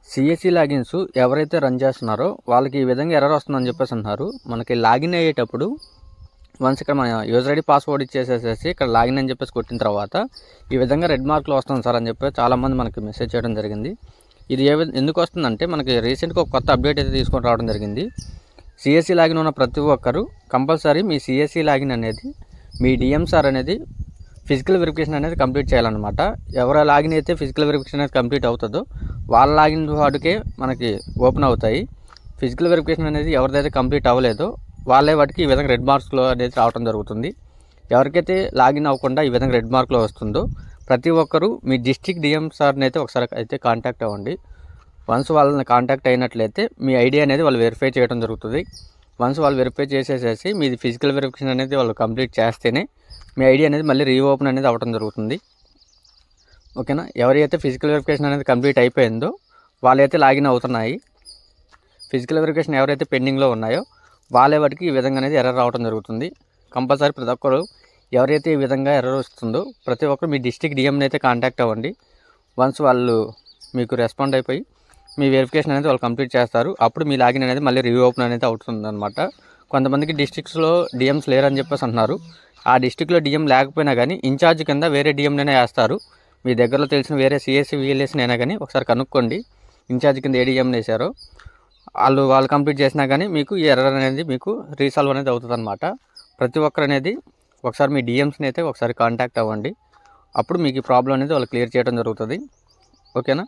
CSC logins ఎవరైతే run చేస్తున్నారో వాళ్ళకి ఈ విధంగా ఎర్రర్ వస్తుందని చెప్పేసి అంటున్నారు. మనకి లాగిన్ అయ్యేటప్పుడు వన్స్ ఇక్కడ మన యూజర్ ఐడి పాస్వర్డ్ ఇచ్చేసేసి ఇక్కడ లాగిన్ అని చెప్పేసి కొట్టిన తర్వాత ఈ విధంగా రెడ్ మార్క్లో వస్తుంది సార్ అని చెప్పి చాలామంది మనకి మెసేజ్ చేయడం జరిగింది. ఇది ఎందుకు వస్తుందంటే మనకి రీసెంట్గా ఒక కొత్త అప్డేట్ అయితే తీసుకొని రావడం జరిగింది. సిఎస్సి లాగిన్ ఉన్న ప్రతి ఒక్కరు కంపల్సరీ మీ సిఎస్సి లాగిన్ అనేది మీ డిఎంసార్ అనేది ఫిజికల్ వెరిఫికేషన్ అనేది కంప్లీట్ చేయాలన్నమాట. ఎవరు లాగిన్ అయితే ఫిజికల్ వెరిఫికేషన్ అనేది కంప్లీట్ అవుతుందో వాళ్ళ లాగిన్ వాటికే మనకి ఓపెన్ అవుతాయి. ఫిజికల్ వెరిఫికేషన్ అనేది ఎవరిదైతే కంప్లీట్ అవ్వలేదో వాళ్ళే వాటికి ఈ విధంగా రెడ్ మార్క్స్లో అనేది రావడం జరుగుతుంది. ఎవరికైతే లాగిన్ అవ్వకుండా ఈ విధంగా రెడ్ మార్క్లో వస్తుందో ప్రతి ఒక్కరూ మీ డిస్ట్రిక్ట్ డిఎంసార్ని అయితే ఒకసారి అయితే కాంటాక్ట్ అవ్వండి. వన్స్ వాళ్ళని కాంటాక్ట్ అయినట్లయితే మీ ఐడి అనేది వాళ్ళు వెరిఫై చేయడం జరుగుతుంది. వన్స్ వాళ్ళు వెరిఫై చేసేసేసి మీది ఫిజికల్ వెరిఫికేషన్ అనేది వాళ్ళు కంప్లీట్ చేస్తేనే మీ ఐడి అనేది మళ్ళీ రీఓపెన్ అనేది అవ్వడం జరుగుతుంది. ఓకేనా. ఎవరైతే ఫిజికల్ వెరిఫికేషన్ అనేది కంప్లీట్ అయిపోయిందో వాళ్ళైతే లాగిన్ అవుతున్నాయి. ఫిజికల్ వెరిఫికేషన్ ఎవరైతే పెండింగ్లో ఉన్నాయో వాళ్ళే వాటికి ఈ విధంగా అనేది ఎర్రర్ రావడం జరుగుతుంది. కంపల్సరీ ప్రతి ఒక్కరు ఎవరైతే ఈ విధంగా ఎర్రర్ వస్తుందో ప్రతి ఒక్కరు మీ డిస్ట్రిక్ట్ డిఎంని అయితే కాంటాక్ట్ అవ్వండి. వన్స్ వాళ్ళు మీకు రెస్పాండ్ అయిపోయి మీ వెరిఫికేషన్ అనేది వాళ్ళు కంప్లీట్ చేస్తారు. అప్పుడు మీ లాగిన్ అనేది మళ్ళీ రీఓపెన్ అనేది అవుతుంది అనమాట. కొంతమందికి డిస్ట్రిక్ట్స్లో డిఎంస్ లేరని చెప్పేసి అంటున్నారు. ఆ డిస్ట్రిక్ట్లో డిఎం లేకపోయినా కానీ ఇన్ఛార్జ్ కింద వేరే డిఎంనైనా వేస్తారు. మీ దగ్గరలో తెలిసిన వేరే సిఎస్సి విఎల్ఎస్ని అయినా కానీ ఒకసారి కనుక్కోండి ఇన్ఛార్జ్ కింద ఏ డిఎంని వేశారో. వాళ్ళు కంప్లీట్ చేసినా కానీ మీకు ఈ ఎర్రర్ అనేది మీకు రీసాల్వ్ అనేది అవుతుంది అనమాట. ప్రతి ఒక్కరు అనేది ఒకసారి మీ డిఎంస్ని అయితే ఒకసారి కాంటాక్ట్ అవ్వండి. అప్పుడు మీకు ఈ ప్రాబ్లం అనేది వాళ్ళు క్లియర్ చేయడం జరుగుతుంది. ఓకేనా.